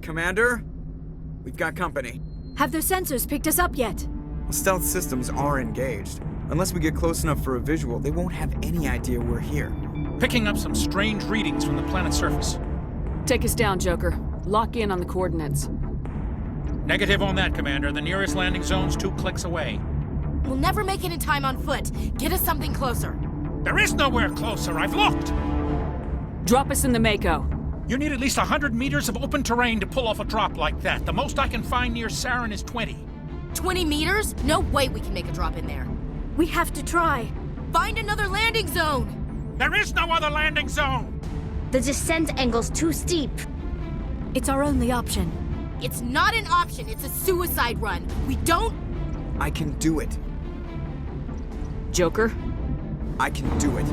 Commander? We've got company. Have their sensors picked us up yet? Stealth systems are engaged. Unless we get close enough for a visual, they won't have any idea we're here. Picking up some strange readings from the planet's surface. Take us down, Joker. Lock in on the coordinates. Negative on that, Commander. The nearest landing zone's 2 clicks away. We'll never make it in time on foot. Get us something closer. There is nowhere closer. I've looked. Drop us in the Mako. You need at least 100 meters of open terrain to pull off a drop like that. The most I can find near Saren is 20. 20 meters? No way we can make a drop in there. We have to try. Find another landing zone! There is no other landing zone! The descent angle's too steep. It's our only option. It's not an option, it's a suicide run. We don't... I can do it. Joker, I can do it.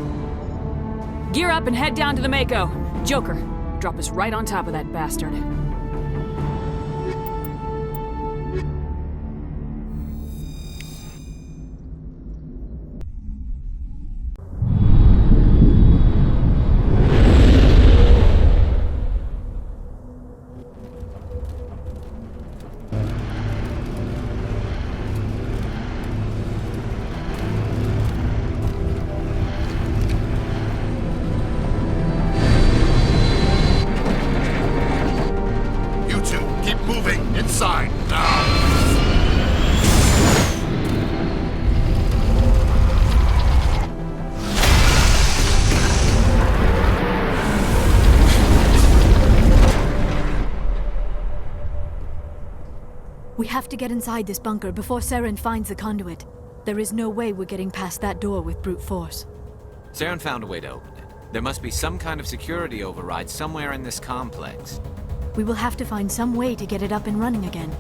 gear up and head down to the Mako. Joker, drop us right on top of that bastard. Inside, now! We have to get inside this bunker before Saren finds the conduit. There is no way we're getting past that door with brute force. Saren found a way to open it. There must be some kind of security override somewhere in this complex. We will have to find some way to get it up and running again.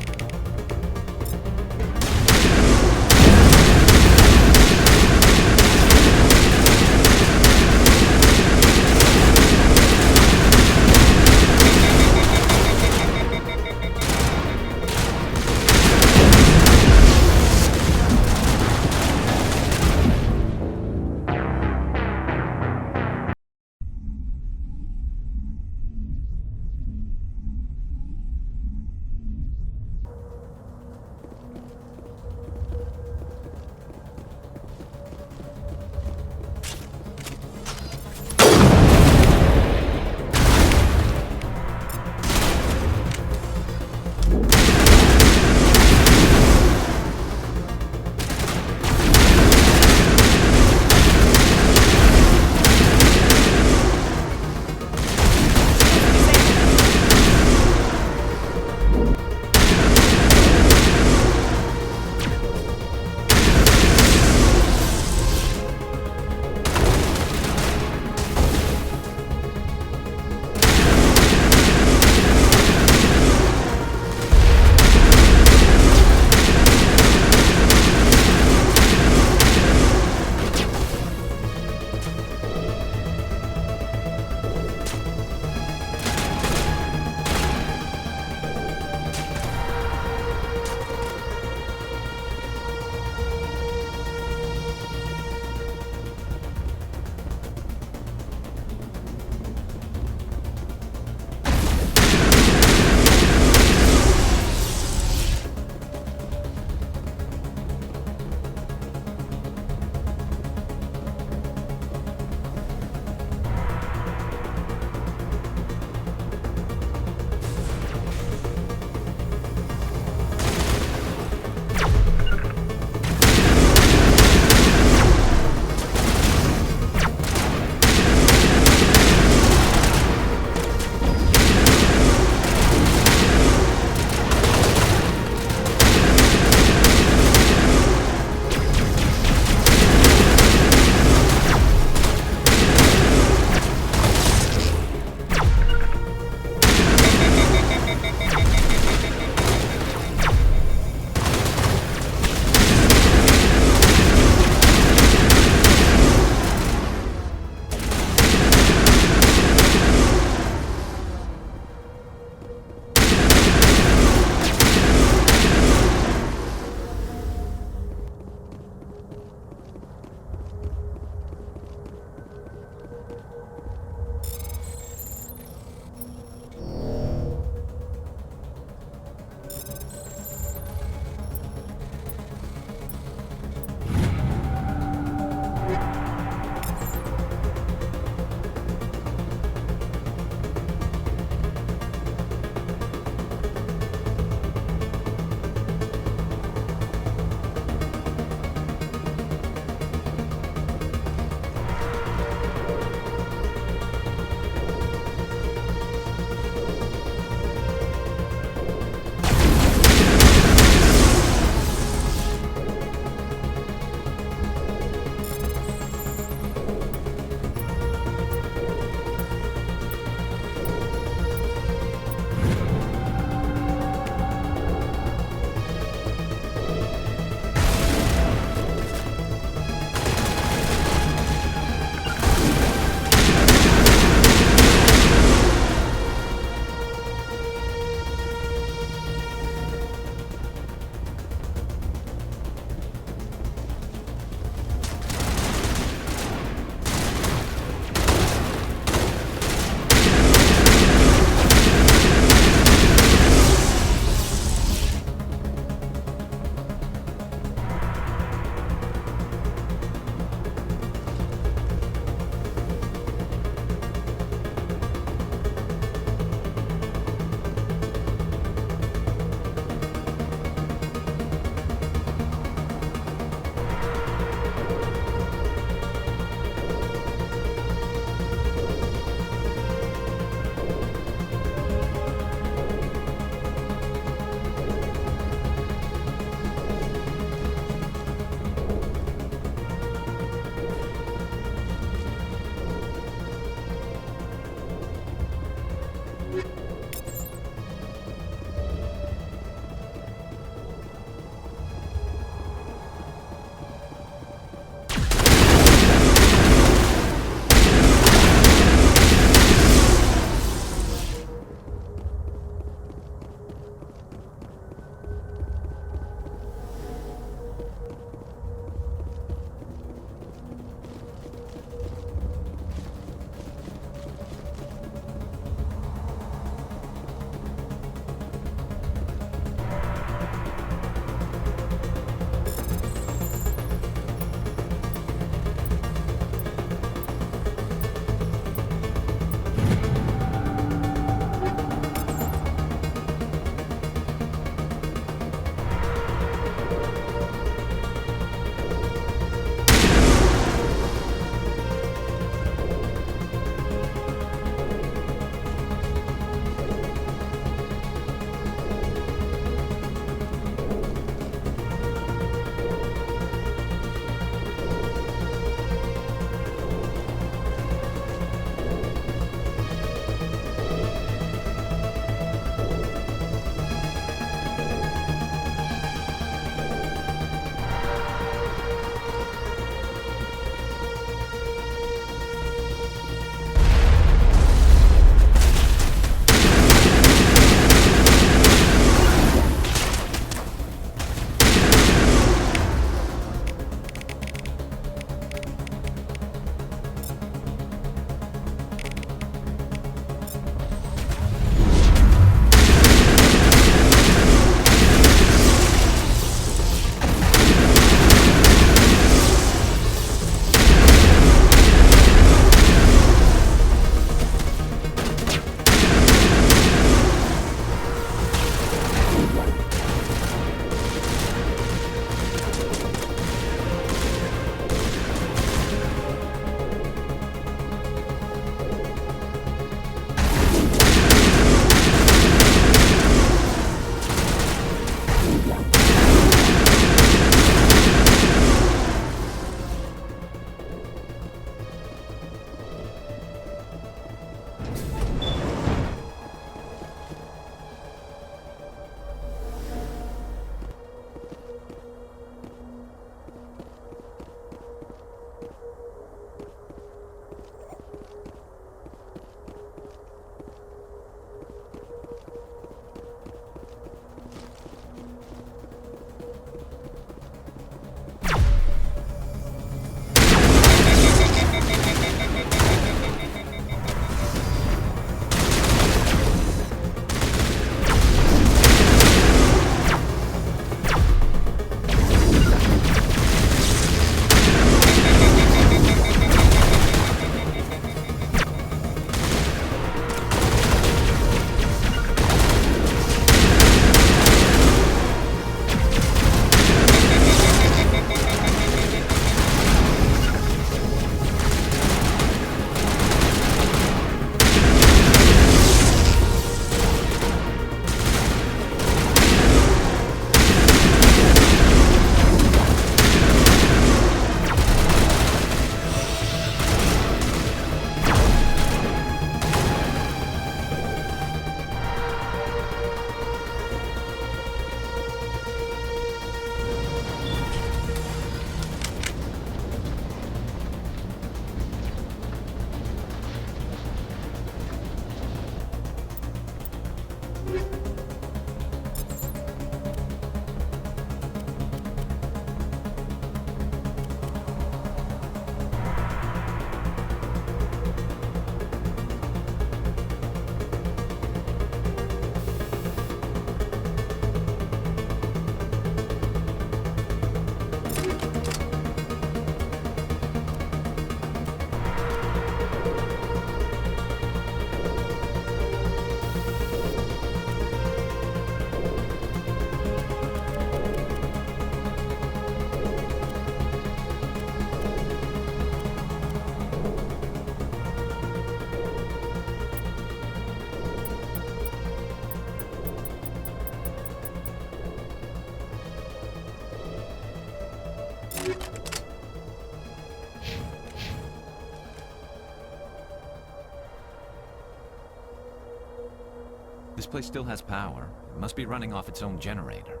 This place still has power. It must be running off its own generator.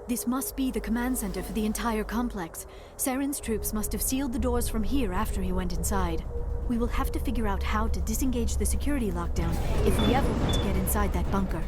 This must be the command center for the entire complex. Saren's troops must have sealed the doors from here after he went inside. We will have to figure out how to disengage the security lockdown if we ever want to get inside that bunker.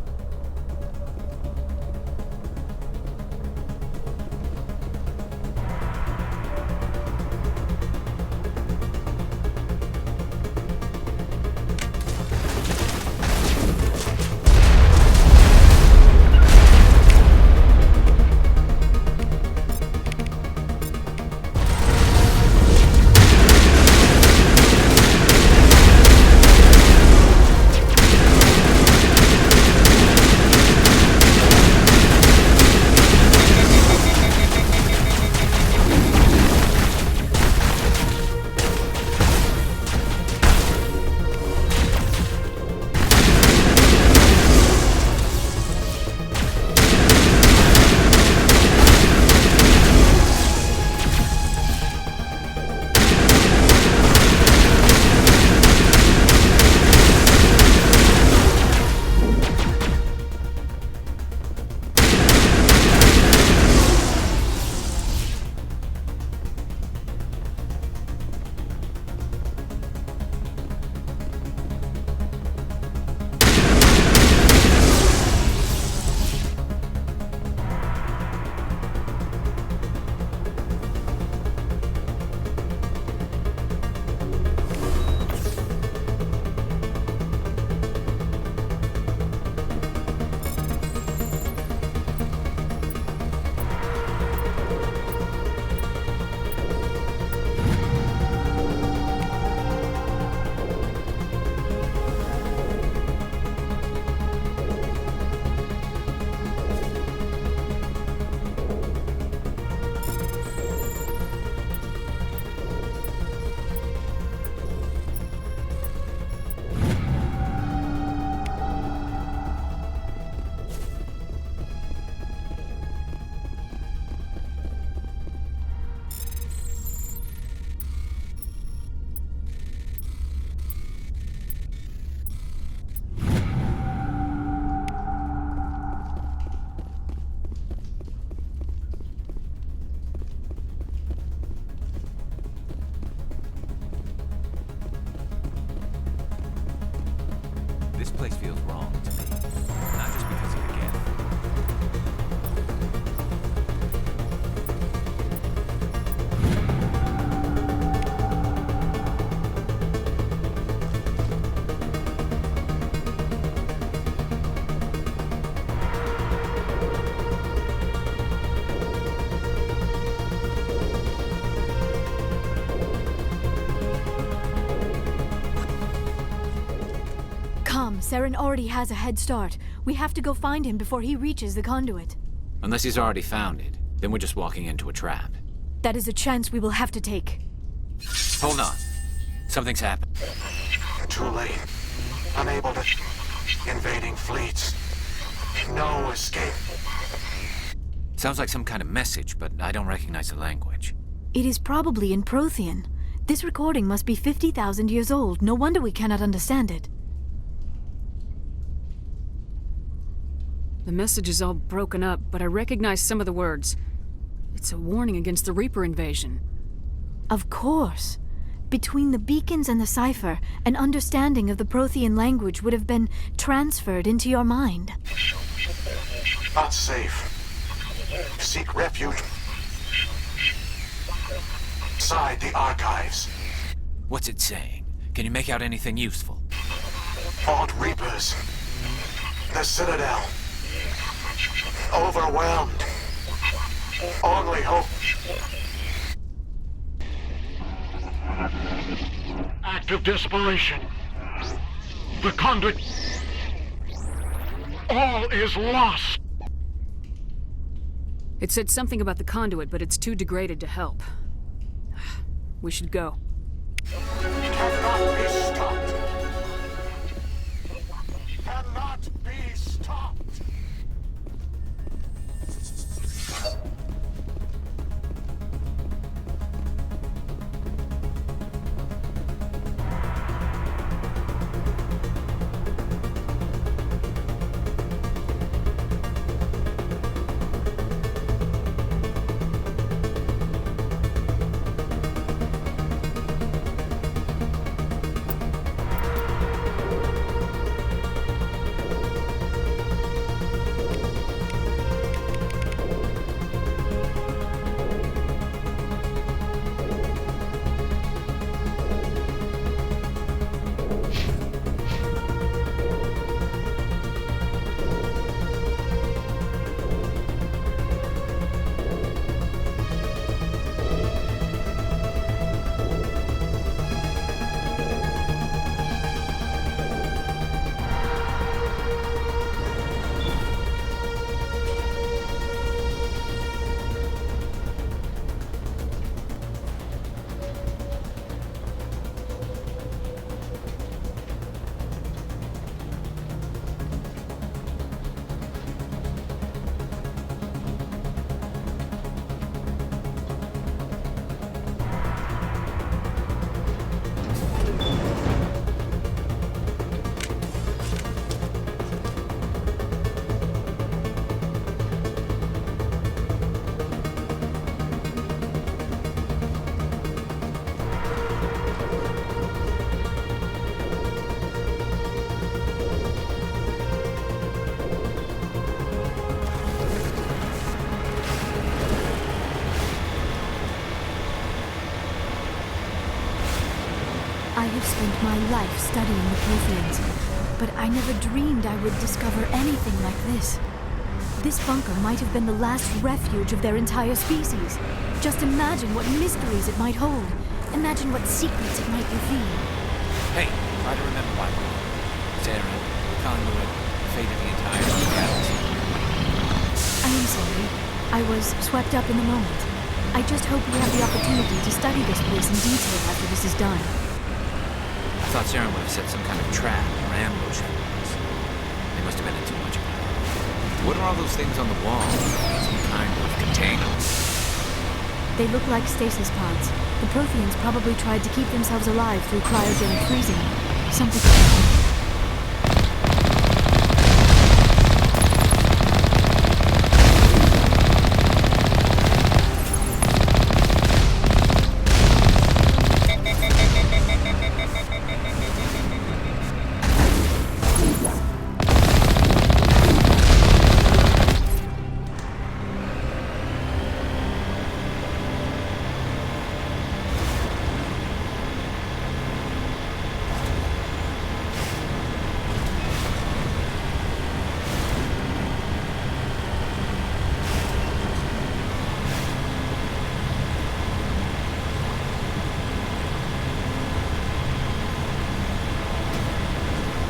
This place feels wrong to me. Not just because of the gift. Come, Saren already has a head start. We have to go find him before he reaches the conduit. Unless he's already found it, then we're just walking into a trap. That is a chance we will have to take. Hold on. Something's happened. Too late. Unable to... Invading fleets. No escape. Sounds like some kind of message, but I don't recognize the language. It is probably in Prothean. This recording must be 50,000 years old. No wonder we cannot understand it. The message is all broken up, but I recognize some of the words. It's a warning against the Reaper invasion. Of course. Between the beacons and the cipher, an understanding of the Prothean language would have been transferred into your mind. Not safe. Seek refuge inside the archives. What's it saying? Can you make out anything useful? Fought Reapers. The Citadel. Overwhelmed. Only hope. Act of desperation. The conduit. All is lost. It said something about the conduit, but it's too degraded to help. We should go. Cannot be stopped. Cannot be stopped. I have spent my life studying the Protheans, but I never dreamed I would discover anything like this. This bunker might have been the last refuge of their entire species. Just imagine what mysteries it might hold. Imagine what secrets it might reveal. Hey, try to remember why we're here. Saren, Conduit, the fate of the entire galaxy. I am sorry. I was swept up in the moment. I just hope we have the opportunity to study this place in detail after this is done. I thought Saren would have set some kind of trap or ambush for us. They must have been in too much of it. What are all those things on the wall? Some kind of container? They look like stasis pods. The Protheans probably tried to keep themselves alive through cryogenic freezing. Something...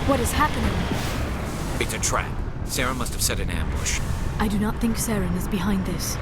What is happening? It's a trap. Saren must have set an ambush. I do not think Saren is behind this.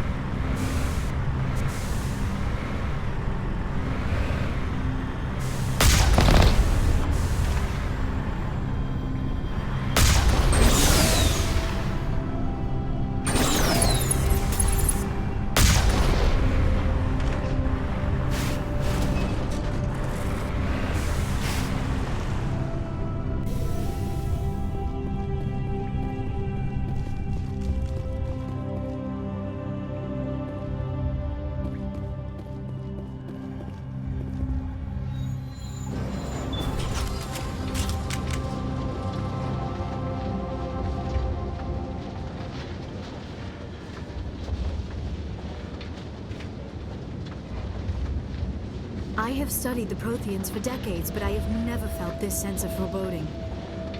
I have studied the Protheans for decades, but I have never felt this sense of foreboding.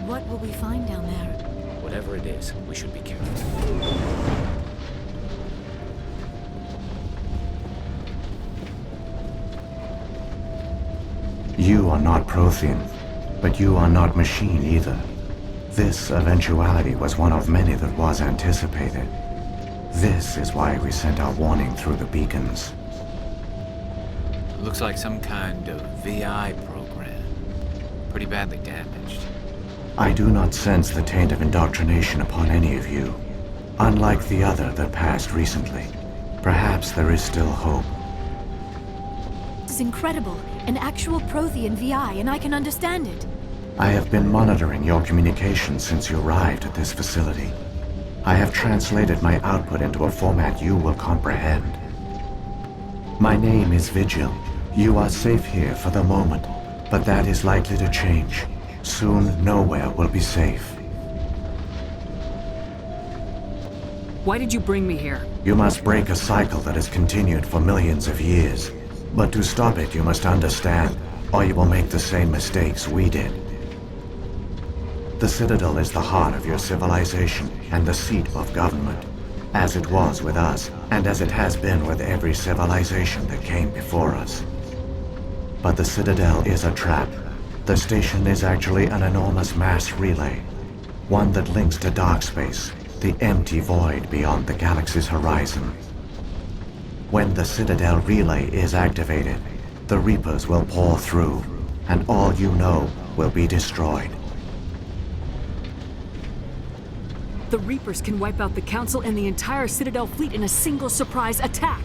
What will we find down there? Whatever it is, we should be careful. You are not Prothean, but you are not machine either. This eventuality was one of many that was anticipated. This is why we sent our warning through the beacons. Looks like some kind of VI program. Pretty badly damaged. I do not sense the taint of indoctrination upon any of you. Unlike the other that passed recently. Perhaps there is still hope. This is incredible. An actual Prothean VI, and I can understand it. I have been monitoring your communications since you arrived at this facility. I have translated my output into a format you will comprehend. My name is Vigil. You are safe here for the moment, but that is likely to change. Soon, nowhere will be safe. Why did you bring me here? You must break a cycle that has continued for millions of years. But to stop it, you must understand, or you will make the same mistakes we did. The Citadel is the heart of your civilization and the seat of government, as it was with us, and as it has been with every civilization that came before us. But the Citadel is a trap. The station is actually an enormous mass relay, one that links to dark space, the empty void beyond the galaxy's horizon. When the Citadel relay is activated, the Reapers will pour through, and all you know will be destroyed. The Reapers can wipe out the Council and the entire Citadel fleet in a single surprise attack.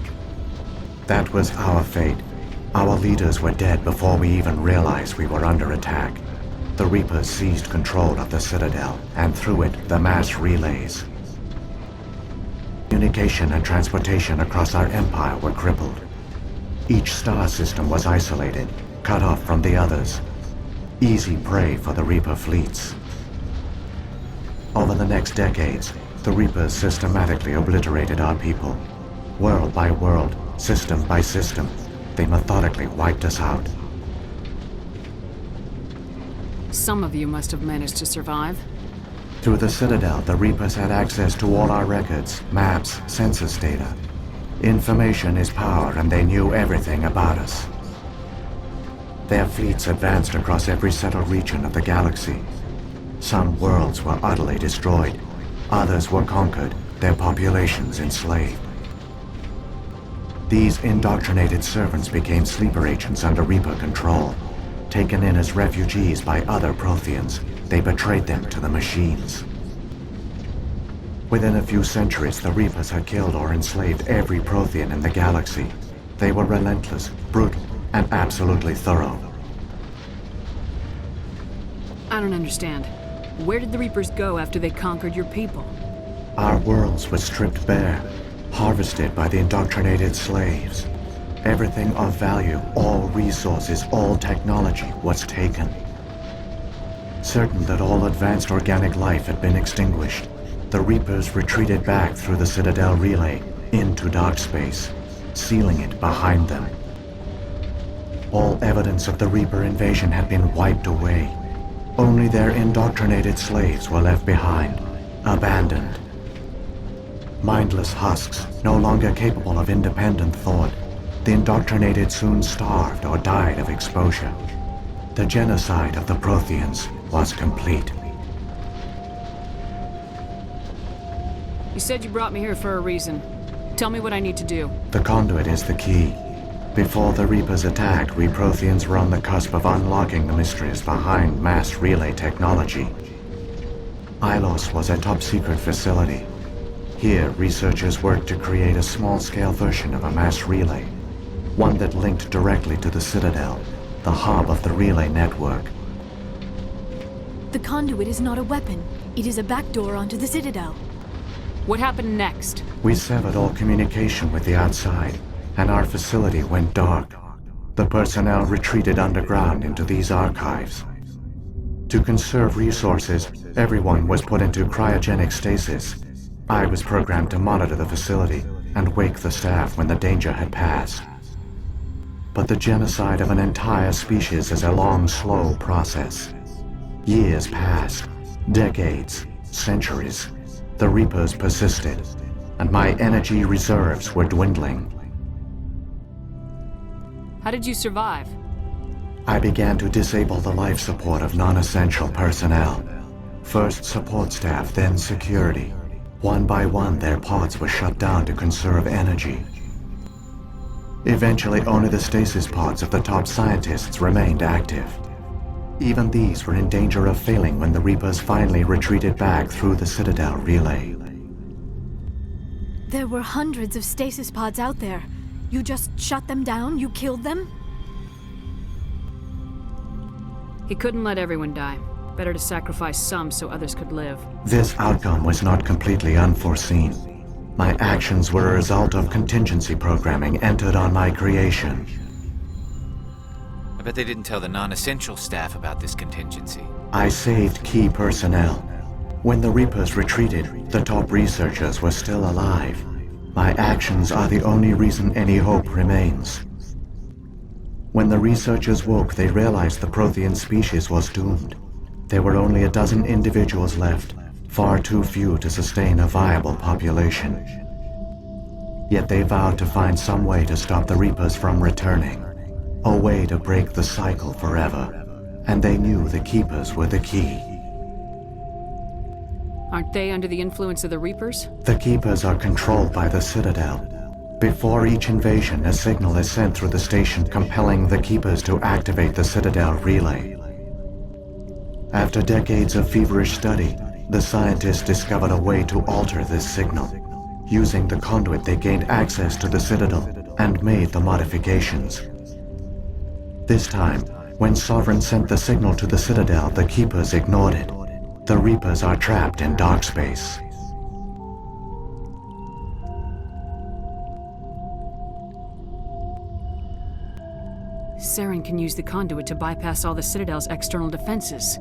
That was our fate. Our leaders were dead before we even realized we were under attack. The Reapers seized control of the Citadel, and through it, the mass relays. Communication and transportation across our empire were crippled. Each star system was isolated, cut off from the others. Easy prey for the Reaper fleets. Over the next decades, the Reapers systematically obliterated our people. World by world, system by system, they methodically wiped us out. Some of you must have managed to survive. Through the Citadel, the Reapers had access to all our records, maps, census data. Information is power, and they knew everything about us. Their fleets advanced across every settled region of the galaxy. Some worlds were utterly destroyed. Others were conquered, their populations enslaved. These indoctrinated servants became sleeper agents under Reaper control. Taken in as refugees by other Protheans, they betrayed them to the machines. Within a few centuries, the Reapers had killed or enslaved every Prothean in the galaxy. They were relentless, brutal, and absolutely thorough. I don't understand. Where did the Reapers go after they conquered your people? Our worlds were stripped bare, harvested by the indoctrinated slaves. Everything of value, all resources, all technology was taken. Certain that all advanced organic life had been extinguished, the Reapers retreated back through the Citadel relay into dark space, sealing it behind them. All evidence of the Reaper invasion had been wiped away. Only their indoctrinated slaves were left behind, abandoned. Mindless husks, no longer capable of independent thought, the indoctrinated soon starved or died of exposure. The genocide of the Protheans was complete. You said you brought me here for a reason. Tell me what I need to do. The conduit is the key. Before the Reapers attacked, we Protheans were on the cusp of unlocking the mysteries behind mass relay technology. Ilos was a top-secret facility. Here, researchers worked to create a small-scale version of a mass relay, one that linked directly to the Citadel, the hub of the relay network. The conduit is not a weapon. It is a backdoor onto the Citadel. What happened next? We severed all communication with the outside, and our facility went dark. The personnel retreated underground into these archives. To conserve resources, everyone was put into cryogenic stasis. I was programmed to monitor the facility and wake the staff when the danger had passed. But the genocide of an entire species is a long, slow process. Years passed, decades, centuries. The Reapers persisted, and my energy reserves were dwindling. How did you survive? I began to disable the life support of non-essential personnel. First support staff, then security. One by one, their pods were shut down to conserve energy. Eventually, only the stasis pods of the top scientists remained active. Even these were in danger of failing when the Reapers finally retreated back through the Citadel relay. There were hundreds of stasis pods out there. You just shut them down? You killed them? He couldn't let everyone die. Better to sacrifice some so others could live. This outcome was not completely unforeseen. My actions were a result of contingency programming entered on my creation. I bet they didn't tell the non-essential staff about this contingency. I saved key personnel. When the Reapers retreated, the top researchers were still alive. My actions are the only reason any hope remains. When the researchers woke, they realized the Prothean species was doomed. There were only a dozen individuals left, far too few to sustain a viable population. Yet they vowed to find some way to stop the Reapers from returning, a way to break the cycle forever, and they knew the Keepers were the key. Aren't they under the influence of the Reapers? The Keepers are controlled by the Citadel. Before each invasion, a signal is sent through the station compelling the Keepers to activate the Citadel relay. After decades of feverish study, the scientists discovered a way to alter this signal. Using the conduit, they gained access to the Citadel and made the modifications. This time, when Sovereign sent the signal to the Citadel, the Keepers ignored it. The Reapers are trapped in dark space. Saren can use the conduit to bypass all the Citadel's external defenses.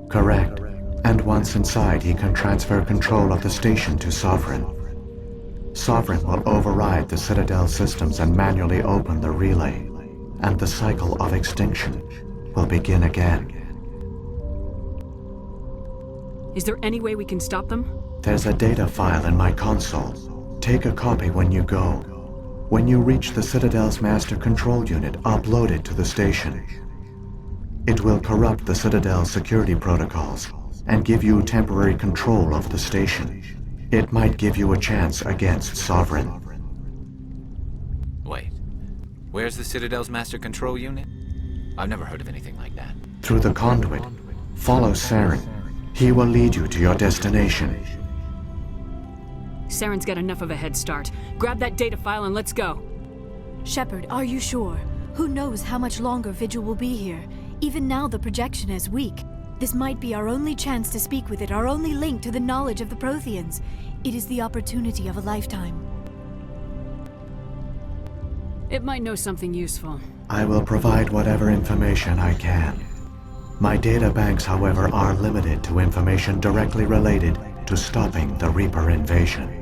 Correct. And once inside, he can transfer control of the station to Sovereign. Sovereign will override the Citadel systems and manually open the relay, and the cycle of extinction will begin again. Is there any way we can stop them? There's a data file in my console. Take a copy when you go. When you reach the Citadel's master control unit, upload it to the station. It will corrupt the Citadel's security protocols and give you temporary control of the station. It might give you a chance against Sovereign. Wait. Where's the Citadel's master control unit? I've never heard of anything like that. Through the conduit, follow Saren. He will lead you to your destination. Saren's got enough of a head start. Grab that data file and let's go. Shepard, are you sure? Who knows how much longer Vigil will be here? Even now the projection is weak. This might be our only chance to speak with it, our only link to the knowledge of the Protheans. It is the opportunity of a lifetime. It might know something useful. I will provide whatever information I can. My data banks, however, are limited to information directly related to stopping the Reaper invasion.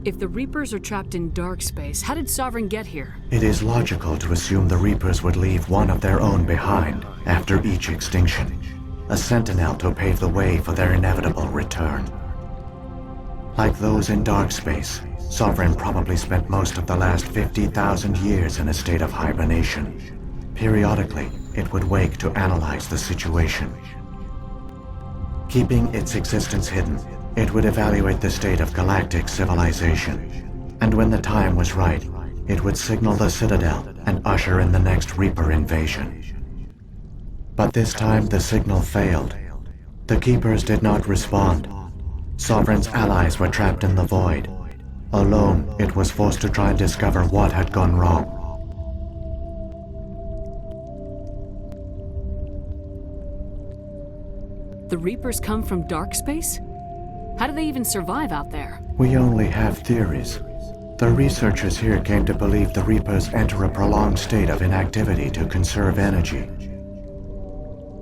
If the Reapers are trapped in dark space, how did Sovereign get here? It is logical to assume the Reapers would leave one of their own behind after each extinction. A sentinel to pave the way for their inevitable return. Like those in dark space, Sovereign probably spent most of the last 50,000 years in a state of hibernation. Periodically, it would wake to analyze the situation. Keeping its existence hidden, it would evaluate the state of galactic civilization. And when the time was right, it would signal the Citadel and usher in the next Reaper invasion. But this time the signal failed. The Keepers did not respond. Sovereign's allies were trapped in the void. Alone, it was forced to try and discover what had gone wrong. The Reapers come from dark space? How do they even survive out there? We only have theories. The researchers here came to believe the Reapers enter a prolonged state of inactivity to conserve energy.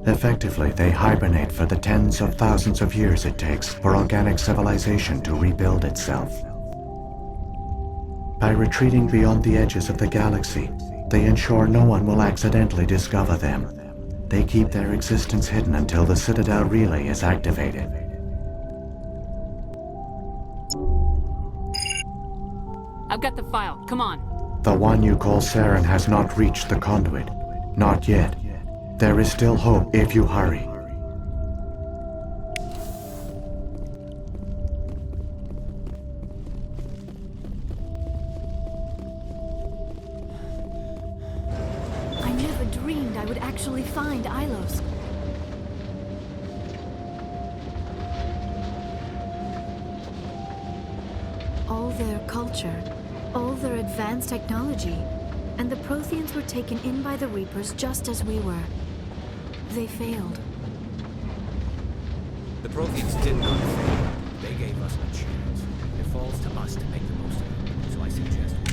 Effectively, they hibernate for the tens of thousands of years it takes for organic civilization to rebuild itself. By retreating beyond the edges of the galaxy, they ensure no one will accidentally discover them. They keep their existence hidden until the Citadel relay is activated. I've got the file. Come on. The one you call Saren has not reached the conduit. Not yet. There is still hope if you hurry. I never dreamed I would actually find Ilos. All their culture, all their advanced technology, and the Protheans were taken in by the Reapers just as we were. They failed. The Protheans did not fail. They gave us a chance. It falls to us to make the most of it. So I suggest we...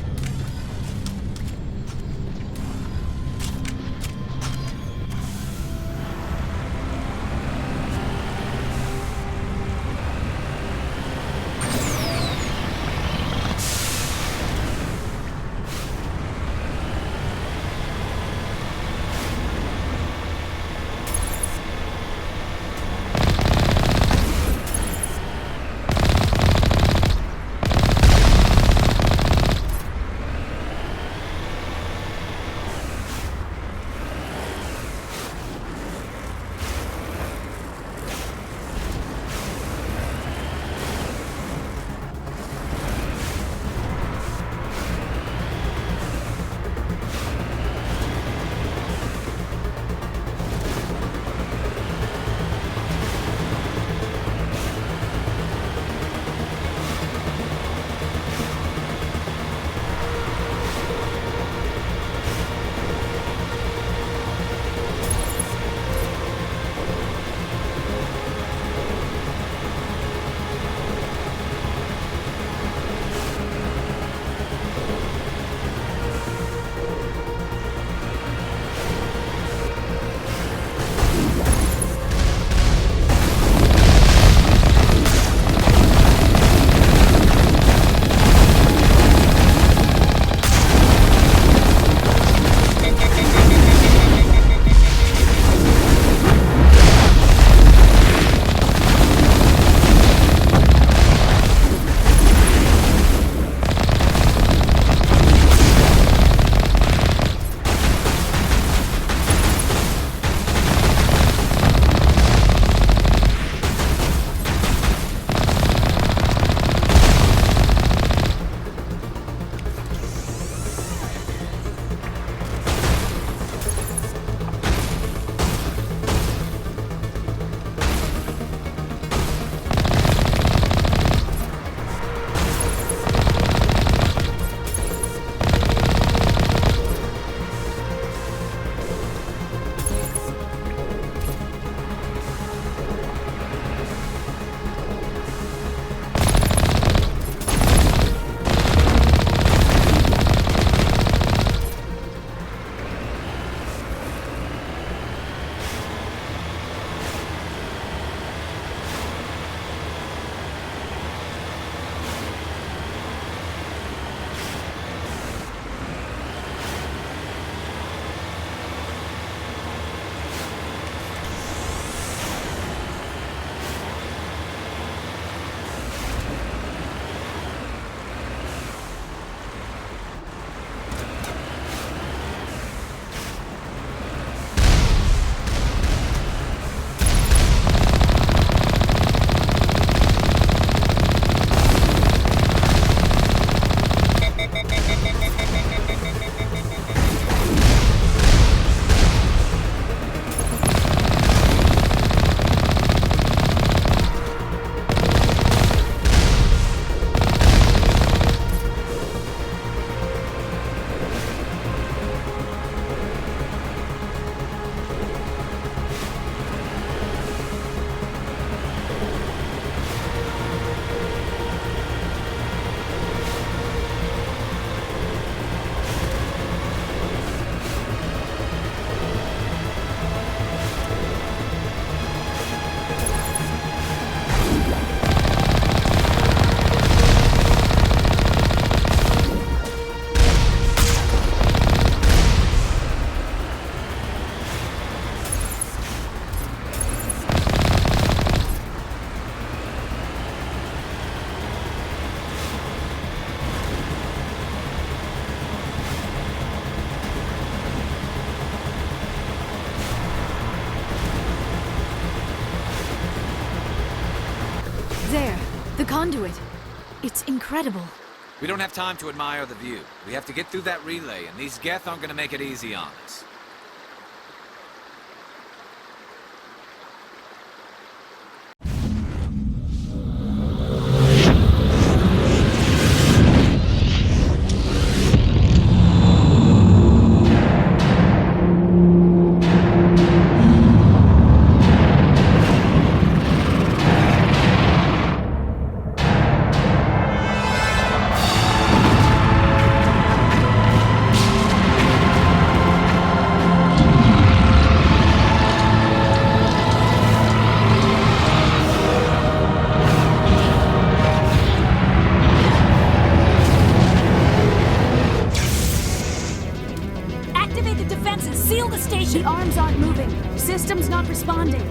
conduit. It's incredible. We don't have time to admire the view. We have to get through that relay, and these Geth aren't gonna make it easy on us. Activate the defenses! Seal the station! The arms aren't moving. System's not responding.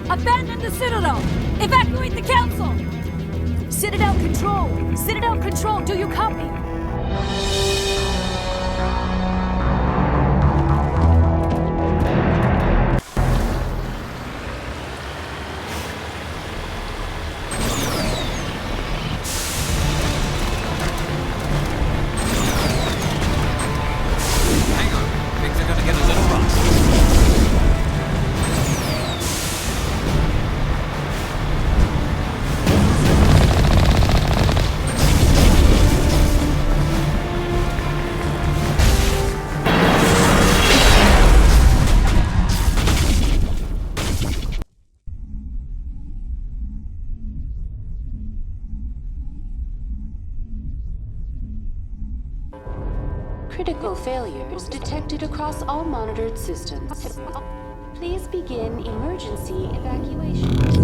Abandon the Citadel! Evacuate the Council! Citadel Control! Citadel Control, do you copy? Hang on. Things are gonna get a little rough. Critical failures detected across all monitored systems. Please begin emergency evacuation.